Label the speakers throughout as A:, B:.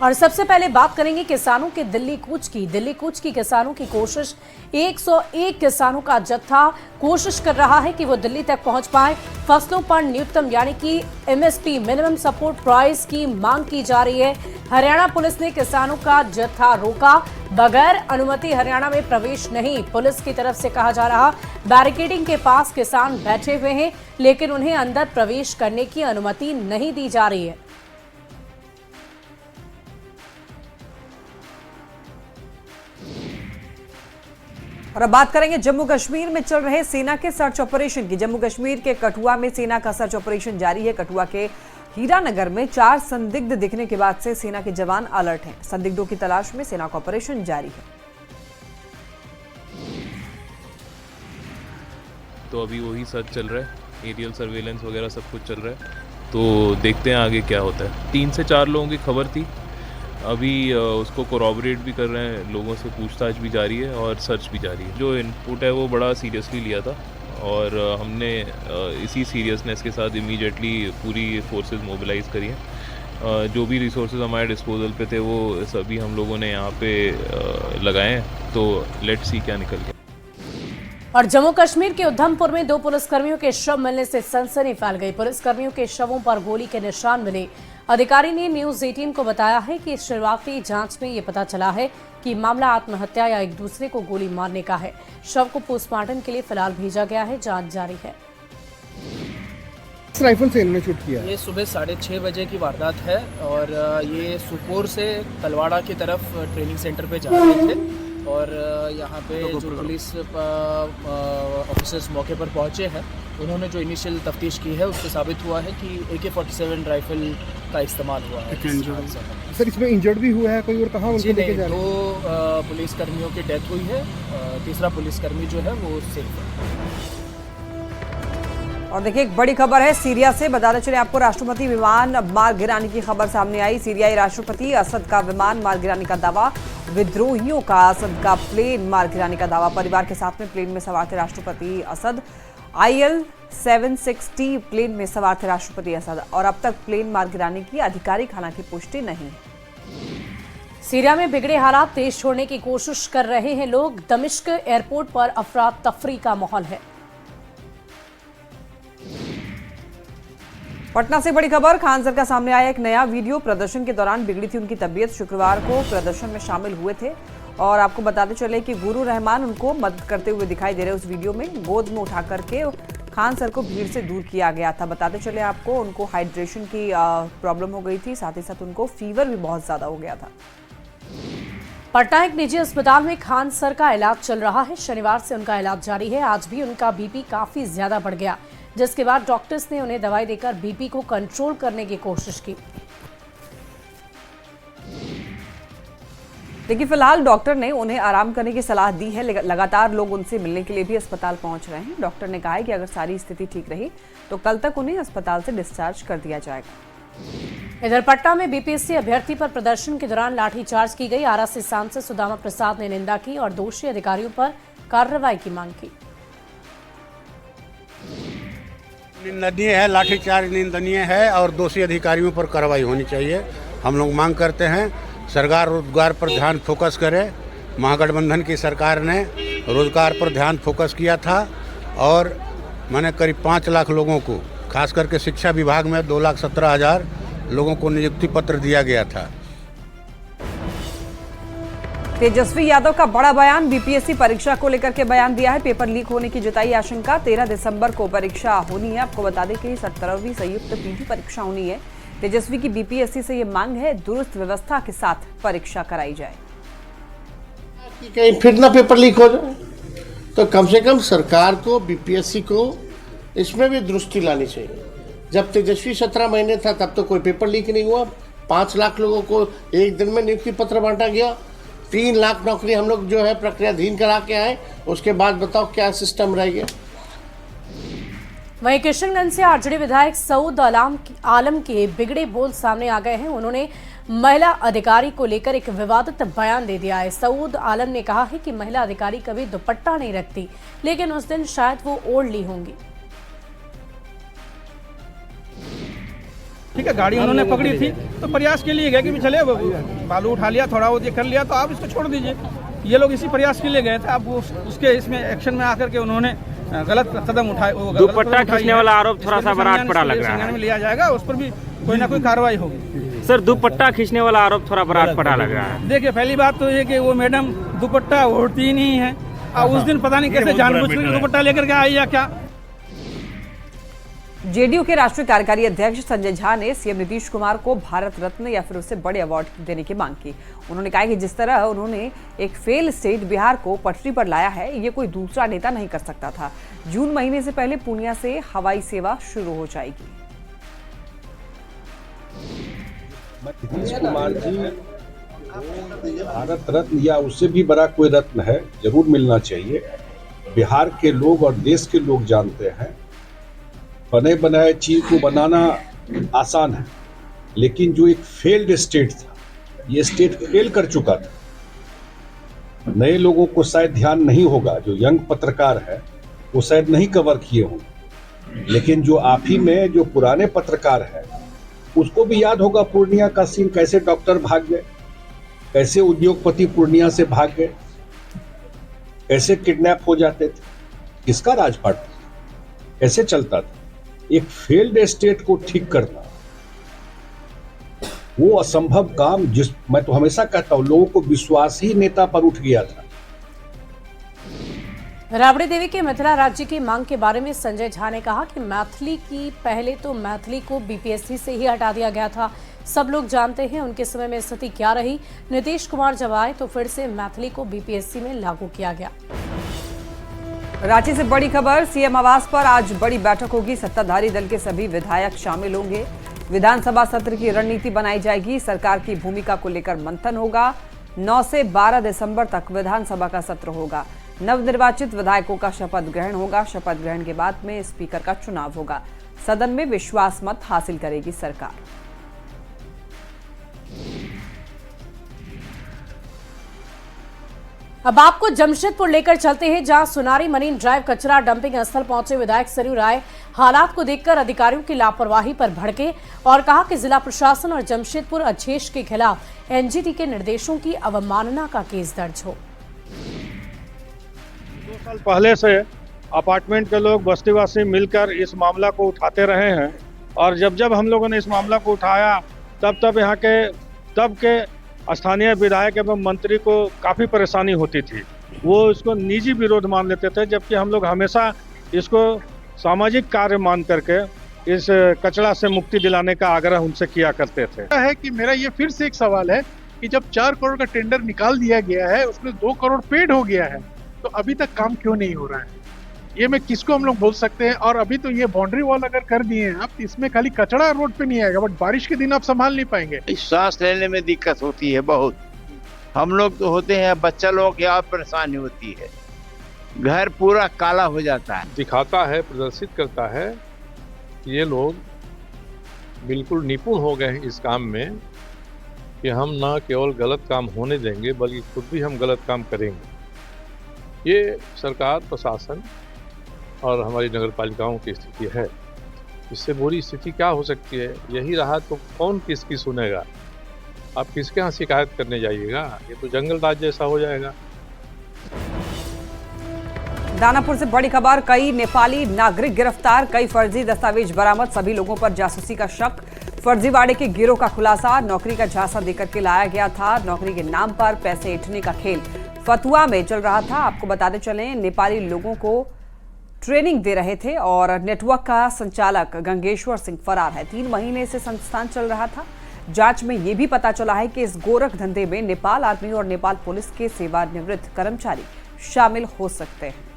A: और सबसे पहले बात करेंगे किसानों के दिल्ली कूच की। दिल्ली कूच की किसानों की कोशिश, 101 किसानों का जत्था कोशिश कर रहा है कि वो दिल्ली तक पहुंच पाए। फसलों पर न्यूनतम यानी कि एमएसपी मिनिमम सपोर्ट प्राइस की मांग की जा रही है। हरियाणा पुलिस ने किसानों का जत्था रोका, बगैर अनुमति हरियाणा में प्रवेश नहीं। पुलिस की तरफ से कहा जा रहा, बैरिकेडिंग के पास किसान बैठे हुए हैं, लेकिन उन्हें अंदर प्रवेश करने की अनुमति नहीं दी जा रही है।
B: और अब बात करेंगे जम्मू कश्मीर में चल रहे सेना के सर्च ऑपरेशन की। जम्मू कश्मीर के कठुआ में सेना का सर्च ऑपरेशन जारी है। कठुआ के हीरानगर में 4 संदिग्ध दिखने के बाद से सेना के जवान अलर्ट हैं। संदिग्धों की तलाश में सेना का ऑपरेशन जारी है।
C: तो अभी वही सर्च चल रहा है, एरियल सर्वेलेंस वगैरह सब कुछ चल रहा है, तो देखते हैं आगे क्या होता है। 3 से 4 लोगों की खबर थी, अभी उसको कोरॉबरेट भी कर रहे हैं, लोगों से पूछताछ भी जारी है और सर्च भी जारी है। जो इनपुट है वो बड़ा सीरियसली लिया था और हमने इसी सीरियसनेस के साथ इमीडिएटली पूरी फोर्सेस मोबिलाइज करी हैं। जो भी रिसोर्सेज हमारे डिस्पोजल पे थे वो सभी हम लोगों ने यहाँ पे लगाए हैं, तो लेट्स सी क्या निकल गया।
A: और जम्मू कश्मीर के उधमपुर में 2 पुलिसकर्मियों के शव मिलने से सनसनी फैल गई। पुलिसकर्मियों के शवों पर गोली के निशान मिले। अधिकारी ने न्यूज 18 को बताया है कि शुरुआती जांच में ये पता चला है कि मामला आत्महत्या या एक दूसरे को गोली मारने का है। शव को पोस्टमार्टम के लिए फिलहाल भेजा गया है, जांच जारी है।
D: किस राइफल से इन्होंने शूट किया?
E: ये सुबह 6:30 बजे की वारदात है और ये सुपोर से तलवाड़ा की तरफ ट्रेनिंग सेंटर पे जा रहे थे और यहाँ पे जो पुलिस ऑफिसर्स मौके पर पहुँचे हैं, उन्होंने जो इनिशियल तफ्तीश की है उससे साबित हुआ है कि AK-47 राइफल का इस्तेमाल हुआ है।
D: सर इसमें इंजर्ड भी हुआ है कोई और कहाँ उनको लेके जा रहे हैं?
E: 2 पुलिसकर्मियों की डेथ हुई है, तीसरा पुलिसकर्मी जो है वो सेफ है।
B: और देखिए एक बड़ी खबर है सीरिया से। बताते चले आपको, राष्ट्रपति विमान मार गिराने की खबर सामने आई। सीरियाई राष्ट्रपति असद का विमान मार गिराने का दावा, विद्रोहियों का असद का प्लेन मार गिराने का दावा। परिवार के साथ में प्लेन में सवार थे राष्ट्रपति असद। IL-76T प्लेन में सवार थे राष्ट्रपति असद और अब तक प्लेन मार गिराने की आधिकारिक हालांकि पुष्टि नहीं।
A: सीरिया में बिगड़े हालात, देश छोड़ने की कोशिश कर रहे हैं लोग। दमिश्क एयरपोर्ट पर अफरा तफरी का माहौल है।
B: पटना से बड़ी खबर, खान सर का सामने आया एक नया वीडियो। प्रदर्शन के दौरान बिगड़ी थी उनकी तबीयत। शुक्रवार को प्रदर्शन में शामिल हुए थे और आपको बताते चले कि गुरु रहमान उनको मदद करते हुए दिखाई दे रहे। उस वीडियो में गोद में उठा करके खान सर को भीड़ से दूर किया गया था। बताते चले आपको, उनको हाइड्रेशन की प्रॉब्लम हो गई थी, साथ ही साथ उनको फीवर भी बहुत ज्यादा हो गया था।
A: पटना एक निजी अस्पताल में खान सर का इलाज चल रहा है। शनिवार से उनका इलाज जारी है। आज भी उनका बीपी काफी ज्यादा बढ़ गया, जिसके बाद डॉक्टर्स ने उन्हें दवाई देकर बीपी को कंट्रोल करने की कोशिश की।
B: देखिए फिलहाल डॉक्टर ने उन्हें आराम करने की सलाह दी है। लगातार लोग उनसे मिलने के लिए भी अस्पताल पहुंच रहे हैं। डॉक्टर ने कहा है कि अगर सारी स्थिति ठीक रही तो कल तक उन्हें अस्पताल से डिस्चार्ज कर दिया जाएगा।
A: इधर पटना में बीपीएससी अभ्यर्थी पर प्रदर्शन के दौरान लाठीचार्ज की गई। आरा से सांसद सुदामा प्रसाद ने निंदा की और दोषी अधिकारियों पर कार्रवाई की मांग की।
F: निंदनीय है, लाठीचार्ज निंदनीय है और दोषी अधिकारियों पर कार्रवाई होनी चाहिए। हम लोग मांग करते हैं सरकार रोजगार पर ध्यान फोकस करे। महागठबंधन की सरकार ने रोजगार पर ध्यान फोकस किया था और मैंने करीब 5 लाख लोगों को, खास करके शिक्षा विभाग में 2,17,000 लोगों को नियुक्ति पत्र दिया गया था।
B: तेजस्वी यादव का बड़ा बयान, बीपीएससी परीक्षा को लेकर के बयान दिया है। पेपर लीक होने की जताई आशंका। 13 दिसंबर को परीक्षा होनी है। आपको बता दें कि 17वीं संयुक्त पीटी परीक्षा होनी है। तेजस्वी की बीपीएससी से ये मांग है, दुरुस्त व्यवस्था के साथ परीक्षा कराई जाए।
G: कहीं फिर ना पेपर लीक हो जाए, तो कम से कम सरकार को, बीपीएससी को इसमें भी दुरुस्ती लानी चाहिए। जब तेजस्वी 17 महीने था तब तो कोई पेपर लीक नहीं हुआ। 5 लाख लोगों को एक दिन में नियुक्ति पत्र बांटा गया। 3 लाख नौकरी हम लोग जो है प्रक्रियाधीन करा के आए। उसके बाद बताओ क्या सिस्टम रह गया।
A: वहीं किशनगंज से आरजेडी विधायक सऊद आलम के बिगड़े बोल सामने आ गए हैं। उन्होंने महिला अधिकारी को लेकर एक विवादित बयान दे दिया है। सऊद आलम ने कहा है कि महिला अधिकारी कभी दुपट्टा नहीं रखती, लेकिन उस दिन शायद वो ओढ़ ली होंगी।
H: ठीक है, गाड़ी उन्होंने पकड़ी थी तो प्रयास के लिए गए कि भी चले बालू उठा लिया, थोड़ा वो ये कर लिया तो आप इसको छोड़ दीजिए। ये लोग इसी प्रयास के लिए गए थे। अब उसके इसमें एक्शन में आकर के उन्होंने गलत कदम उठाए।
I: दुपट्टा खींचने वाला आरोप थोड़ा सा बरात पड़ा लग रहा है।
H: में लिया जाएगा, उस पर भी कोई ना कोई कार्रवाई होगी।
I: सर, दुपट्टा खींचने वाला आरोप थोड़ा बरात पड़ा लग रहा है।
H: देखिए, पहली बात तो ये कि वो मैडम दुपट्टा ओढ़ती ही नहीं है, और उस दिन पता नहीं कैसे जानबूझकर दुपट्टा लेकर के आई या क्या।
B: जेडीयू के राष्ट्रीय कार्यकारी अध्यक्ष संजय झा ने सीएम नीतीश कुमार को भारत रत्न या फिर उससे बड़े अवार्ड देने की मांग की। उन्होंने कहा कि जिस तरह उन्होंने एक फेल स्टेट बिहार को पटरी पर लाया है, ये कोई दूसरा नेता नहीं कर सकता था। जून महीने से पहले पूर्णिया से हवाई सेवा शुरू हो जाएगी।
J: नीतीश कुमार जी भारत रत्न या उससे भी बड़ा कोई रत्न है, जरूर मिलना चाहिए। बिहार के लोग और देश के लोग जानते हैं, बने बनाए चीज को बनाना आसान है, लेकिन जो एक फेल्ड स्टेट था, ये स्टेट फेल कर चुका था। नए लोगों को शायद ध्यान नहीं होगा, जो यंग पत्रकार है वो शायद नहीं कवर किए होंगे, लेकिन जो आप ही में जो पुराने पत्रकार है उसको भी याद होगा पूर्णिया का सीन, कैसे डॉक्टर भाग गए, कैसे उद्योगपति पूर्णिया से भाग गए, कैसे किडनैप हो जाते थे, किसका राजपाट था, कैसे चलता था। एक फेल्ड स्टेट को ठीक करना वो असंभव काम, मैं तो हमेशा कहता हूं, लोगों को विश्वास ही नेता पर उठ गया था।
A: राबड़ी देवी के मिथिला राज्य की मांग के बारे में संजय झा ने कहा कि मैथिली की पहले तो मैथिली को बीपीएससी से ही हटा दिया गया था। सब लोग जानते हैं उनके समय में स्थिति क्या रही। नीतीश कुमार जब आए तो फिर से मैथिली को बीपीएससी में लागू किया गया।
B: रांची से बड़ी खबर, सीएम आवास पर आज बड़ी बैठक होगी। सत्ताधारी दल के सभी विधायक शामिल होंगे। विधानसभा सत्र की रणनीति बनाई जाएगी। सरकार की भूमिका को लेकर मंथन होगा। 9 से 12 दिसंबर तक विधानसभा का सत्र होगा। नवनिर्वाचित विधायकों का शपथ ग्रहण होगा। शपथ ग्रहण के बाद में स्पीकर का चुनाव होगा। सदन में विश्वास मत हासिल करेगी सरकार।
A: अब आपको जमशेदपुर लेकर चलते हैं, जहां सुनारी मरीन ड्राइव कचरा डंपिंग स्थल पहुंचे विधायक सरयू राय हालात को देखकर अधिकारियों की लापरवाही पर भड़के और कहा कि जिला प्रशासन और जमशेदपुर अध्यक्ष के खिलाफ एनजीटी के निर्देशों की अवमानना का केस दर्ज हो।
K: 2 साल पहले से अपार्टमेंट के लोग बस्तीवासी मिलकर इस मामला को उठाते रहे हैं, और जब हम लोगों ने इस मामला को उठाया तब यहाँ के स्थानीय विधायक एवं मंत्री को काफ़ी परेशानी होती थी। वो इसको निजी विरोध मान लेते थे, जबकि हम लोग हमेशा इसको सामाजिक कार्य मान करके इस कचरा से मुक्ति दिलाने का आग्रह उनसे किया करते थे।
D: है कि मेरा ये फिर से एक सवाल है कि जब 4 करोड़ का टेंडर निकाल दिया गया है, उसमें 2 करोड़ पेड हो गया है, तो अभी तक काम क्यों नहीं हो रहा है? ये मैं किसको हम लोग बोल सकते हैं? और अभी तो ये बाउंड्री वॉल अगर कर दिए हैं आप, इसमें खाली कचरा रोड पे नहीं आएगा, बट बारिश के दिन आप संभाल नहीं पाएंगे।
L: सांस लेने में दिक्कत होती है बहुत। हम लोग तो होते हैं, बच्चा लोगों की और परेशानी होती है, घर पूरा काला हो जाता है।
M: दिखाता है, प्रदर्शित करता है कि ये लोग बिल्कुल निपुण हो गए हैं इस काम में कि हम ना केवल गलत काम होने देंगे बल्कि खुद भी हम गलत काम करेंगे। ये सरकार, प्रशासन और हमारी नगर पालिकाओं की स्थिति है। इससे बुरी स्थिति क्या हो सकती है? यही रहा तो कौन किसकी सुनेगा? आप किसके यहाँ शिकायत करने जाइएगा? ये तो जंगल राज जैसा हो जाएगा।
B: दानापुर से बड़ी खबर, कई नेपाली नागरिक गिरफ्तार, कई फर्जी दस्तावेज बरामद, सभी लोगों पर जासूसी का शक। फर्जीवाड़े के गिरोह का खुलासा, नौकरी का झांसा देकर के लाया गया था। नौकरी के नाम पर पैसे ऐंठने का खेल फतुआ में चल रहा था। आपको बताते चलें, नेपाली लोगों को ट्रेनिंग दे रहे थे और नेटवर्क का संचालक गंगेश्वर सिंह फरार है। 3 महीने से संस्थान चल रहा था। जांच में यह भी पता चला है कि इस गोरख धंधे में नेपाल आर्मी और नेपाल पुलिस के सेवानिवृत्त कर्मचारी शामिल हो सकते हैं।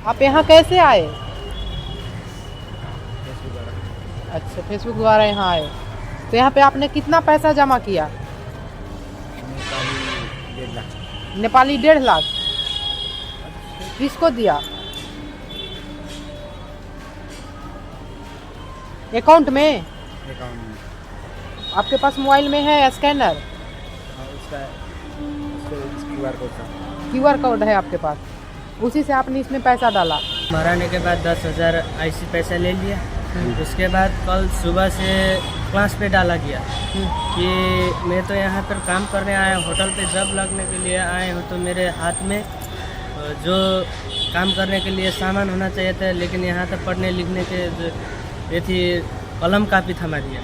N: आप यहाँ कैसे आए? अच्छा, फेसबुक द्वारा यहाँ आए। तो यहाँ पे आपने कितना पैसा जमा किया? नेपाली 1.5 लाख। किसको दिया? अकाउंट में? आपके पास मोबाइल में है स्कैनर? QR कोड है आपके पास, उसी से आपने इसमें पैसा डाला।
O: मराने के बाद 10,000 ऐसी पैसा ले लिया। उसके बाद कल सुबह से क्लास पे डाला गया कि मैं तो यहाँ पर काम करने आया, होटल पे जॉब लगने के लिए आए हूँ, तो मेरे हाथ में जो काम करने के लिए सामान होना चाहिए था, लेकिन यहाँ तक पढ़ने लिखने के जो ये थी कलम कापी थमा दिया।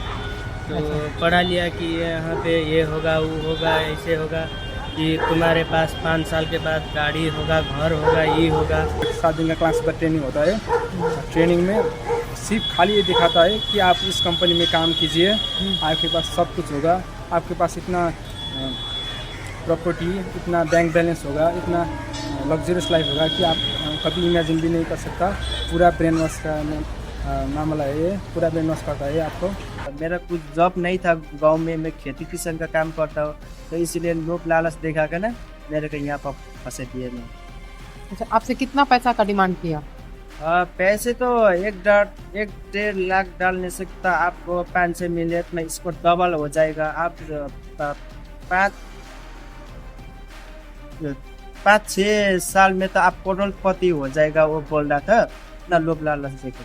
O: तो पढ़ा लिया कि यहाँ पे ये होगा, वो होगा, ऐसे होगा कि तुम्हारे पास 5 साल के बाद गाड़ी होगा, घर होगा, ये होगा।
H: 7 दिन का क्लास का ट्रेनिंग होता है। ट्रेनिंग में सिर्फ खाली ये दिखाता है कि आप इस कंपनी में काम कीजिए, आपके पास सब कुछ होगा, आपके पास इतना प्रॉपर्टी, इतना बैंक बैलेंस होगा, इतना लग्जरियस लाइफ होगा कि आप कभी इमेजिन भी नहीं कर सकता। पूरा ब्रेन वॉश का मामला है ये, पूरा ब्रेन वॉश करता है आपको।
O: मेरा कुछ जॉब नहीं था गांव में, मैं खेती किसान का काम करता हूँ, तो इसलिए लोग लालच देखा कर ना मेरे को यहाँ पर फंसे दिए।
N: अच्छा, आपसे कितना पैसा का डिमांड किया?
O: पैसे तो 1-1.5 लाख डाल नहीं सकता, आपको 500 मिनट में इसको डबल हो जाएगा। आप 5-6 साल में तो आप करोड़पति हो जाएगा, वो बोल रहा था ना, लोग लालच देकर।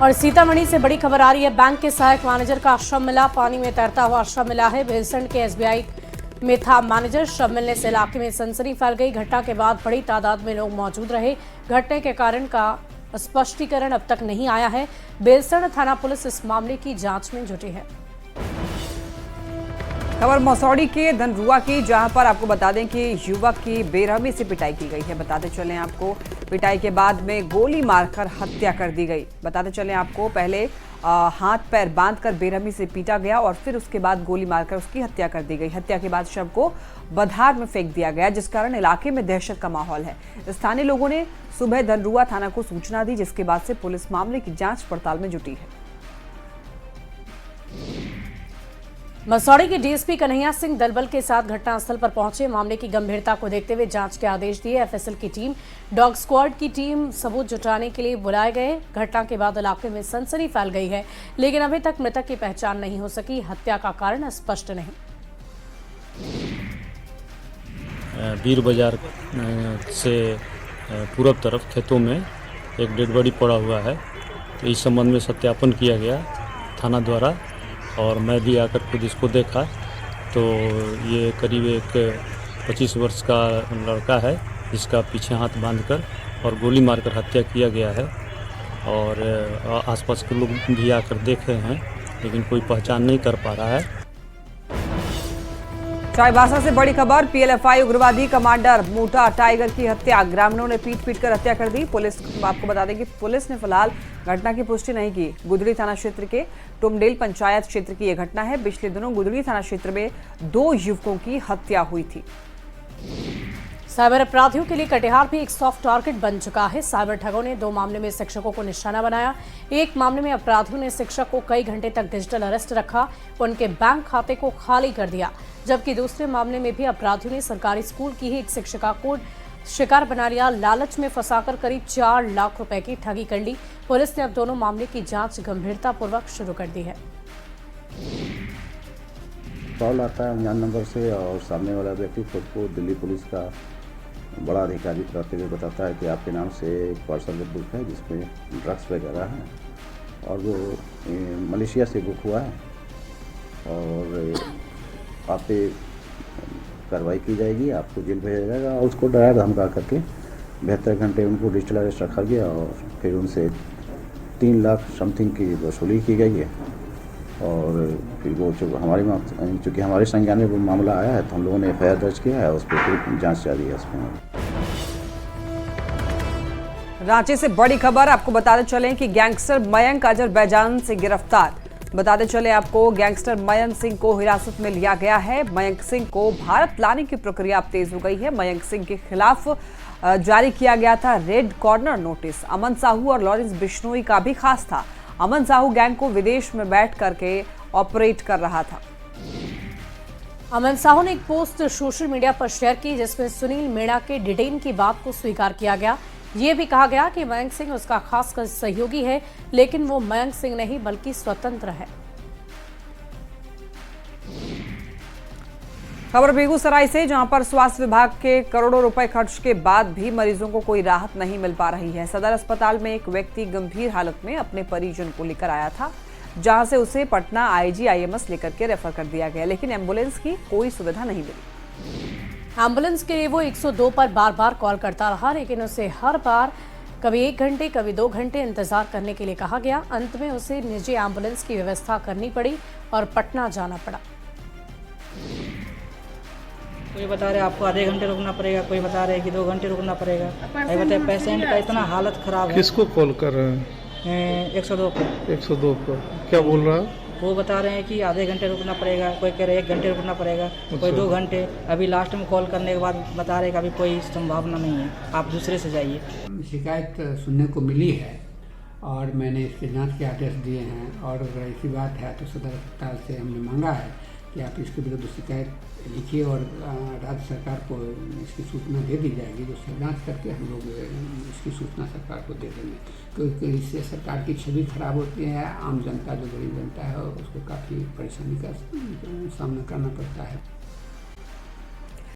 A: और सीतामढ़ी से बड़ी खबर आ रही है। बैंक के सहायक मैनेजर का शव मिला, पानी में तैरता हुआ शव मिला है। भेलसंड के SBI में था मैनेजर। शव मिलने से इलाके में सनसनी फैल गई। घटना के बाद बड़ी तादाद में लोग मौजूद रहे। घटना के कारण का स्पष्टीकरण अब तक नहीं आया है। भेलसंड थाना पुलिस इस मामले की जांच में जुटी है।
B: खबर मसौड़ी के धनरुआ की, जहां पर आपको बता दें कि युवक की बेरहमी से पिटाई की गई है। बताते चलें आपको, पिटाई के बाद में गोली मारकर हत्या कर दी गई। बताते चलें आपको, पहले हाथ पैर बांधकर बेरहमी से पीटा गया और फिर उसके बाद गोली मारकर उसकी हत्या कर दी गई। हत्या के बाद शव को बधार में फेंक दिया गया, जिस कारण इलाके में दहशत का माहौल है। स्थानीय लोगों ने सुबह धनरुआ थाना को सूचना दी, जिसके बाद से पुलिस मामले की जांच पड़ताल में जुटी है।
A: मसौड़ी के डीएसपी कन्हैया सिंह दलबल के साथ घटनास्थल पर पहुंचे। मामले की गंभीरता को देखते हुए जांच के आदेश दिए। FSL की टीम, डॉग स्क्वाड की टीम सबूत जुटाने के लिए बुलाए गए। घटना के बाद इलाके में सनसनी फैल गई है, लेकिन अभी तक मृतक की पहचान नहीं हो सकी। हत्या का कारण स्पष्ट नहीं।
P: बीर बाजार से पूरब तरफ खेतों में एक डेड बॉडी पड़ा हुआ है, तो इस संबंध में सत्यापन किया गया थाना द्वारा, और मैं भी आकर खुद इसको देखा। तो ये करीब एक 25 वर्ष का लड़का है, जिसका पीछे हाथ बांधकर और गोली मारकर हत्या किया गया है। और आसपास के लोग भी आकर देख रहे हैं, लेकिन कोई पहचान नहीं कर पा रहा है।
B: चाईबासा से बड़ी खबर, PLFI उग्रवादी कमांडर मोटा टाइगर की हत्या, ग्रामीणों ने पीट कर हत्या कर दी। पुलिस, आपको बता दें कि पुलिस ने फिलहाल घटना की पुष्टि नहीं की। गुदड़ी थाना क्षेत्र के टुमडेल पंचायत क्षेत्र की यह घटना है। पिछले दिनों गुदड़ी थाना क्षेत्र में 2 युवकों की हत्या हुई थी।
A: साइबर अपराधियों के लिए कटिहार भी एक सॉफ्ट टारगेट बन चुका है। साइबर ठगों ने 2 मामले में शिक्षकों को निशाना बनाया। एक मामले में अपराधियों ने शिक्षक को कई घंटे तक डिजिटल अरेस्ट रखा, उनके बैंक खाते को खाली कर दिया। जबकि दूसरे मामले में भी अपराधियों ने सरकारी स्कूल की ही एक शिक्षिका को शिकार बना लिया। लालच में फंसाकर करीब 4 लाख रुपए की ठगी कर ली। पुलिस ने अब दोनों मामले की जांच गंभीरतापूर्वक शुरू कर दी है।
Q: कॉल आता है अनजान नंबर से, और सामने वाला व्यक्ति खुद को दिल्ली पुलिस का बड़ा अधिकारी बताते हुए बताता है कि आपके नाम से एक पार्सल बुक है जिसमें ड्रग्स वगैरह है, और वो मलेशिया से बुक हुआ है, और आप पे कार्रवाई की जाएगी, आपको जेल भेजा जाएगा। और उसको डरा धमका करके 72 घंटे उनको डिजिटल अरेस्ट रखा गया, और फिर उनसे 3 लाख समथिंग की वसूली की गई है। और फिर वो चूँकि हमारे संज्ञान में वो मामला आया है, तो हम लोगों ने FIR दर्ज किया है, उस पर फिर जाँच जारी है उसमें।
B: रांची से बड़ी खबर, आपको बताते चलें कि गैंगस्टर मयंक अजरबैजान से गिरफ्तार। बताते चले आपको, गैंगस्टर मयंक सिंह को हिरासत में लिया गया है। मयंक सिंह को भारत लाने की प्रक्रिया अब तेज हो गई है। मयंक सिंह के खिलाफ जारी किया गया था रेड कॉर्नर नोटिस। अमन साहू और लॉरेंस बिश्नोई का भी खास था। अमन साहू गैंग को विदेश में बैठ करके ऑपरेट कर रहा था।
A: अमन साहू ने एक पोस्ट सोशल मीडिया पर शेयर की, जिसमें सुनील मीणा के डिटेन की बात को स्वीकार किया गया। ये भी कहा गया कि मयंक सिंह उसका खास सहयोगी है, लेकिन वो मयंक सिंह नहीं बल्कि स्वतंत्र है।
B: खबर बेगूसराय से, जहां पर स्वास्थ्य विभाग के करोड़ों रुपए खर्च के बाद भी मरीजों को कोई राहत नहीं मिल पा रही है। सदर अस्पताल में एक व्यक्ति गंभीर हालत में अपने परिजन को लेकर आया था, जहां से उसे पटना IGIMS लेकर के रेफर कर दिया गया, लेकिन एम्बुलेंस की कोई सुविधा नहीं मिली।
A: एम्बुलेंस के लिए वो 102 पर बार बार कॉल करता रहा, लेकिन उसे हर बार कभी 1 घंटे कभी 2 घंटे इंतजार करने के लिए कहा गया। अंत में उसे निजी एम्बुलेंस की व्यवस्था करनी पड़ी और पटना जाना पड़ा।
R: कोई बता रहे आपको आधे घंटे रुकना पड़ेगा, कोई बता रहे कि 2 घंटे रुकना पड़ेगा। ये बताए पेशेंट का इतना हालत खराब है।
D: किसको कॉल कर रहे हैं?
R: 102 पर।
D: 102 पर क्या बोल रहा है?
R: वो बता रहे हैं कि आधे घंटे रुकना पड़ेगा, कोई कह रहे 1 घंटे रुकना पड़ेगा, कोई 2 घंटे। अभी लास्ट में कॉल करने के बाद बता रहे कि अभी कोई संभावना नहीं है, आप दूसरे से जाइए।
S: शिकायत सुनने को मिली है और मैंने इसके जांच के आदेश दिए हैं, और अगर ऐसी बात है तो सदर अस्पताल से हमने मांगा है कि आप इसके विरुद्ध शिकायत लिखिए और राज्य सरकार को इसकी सूचना दे दी जाएगी, जो जांच करके हम लोग इसकी सूचना सरकार को दे देंगे, क्योंकि इससे सरकार की छवि खराब होती है। आम जनता, जो गरीब जनता है, उसको काफ़ी परेशानी का सामना करना पड़ता है।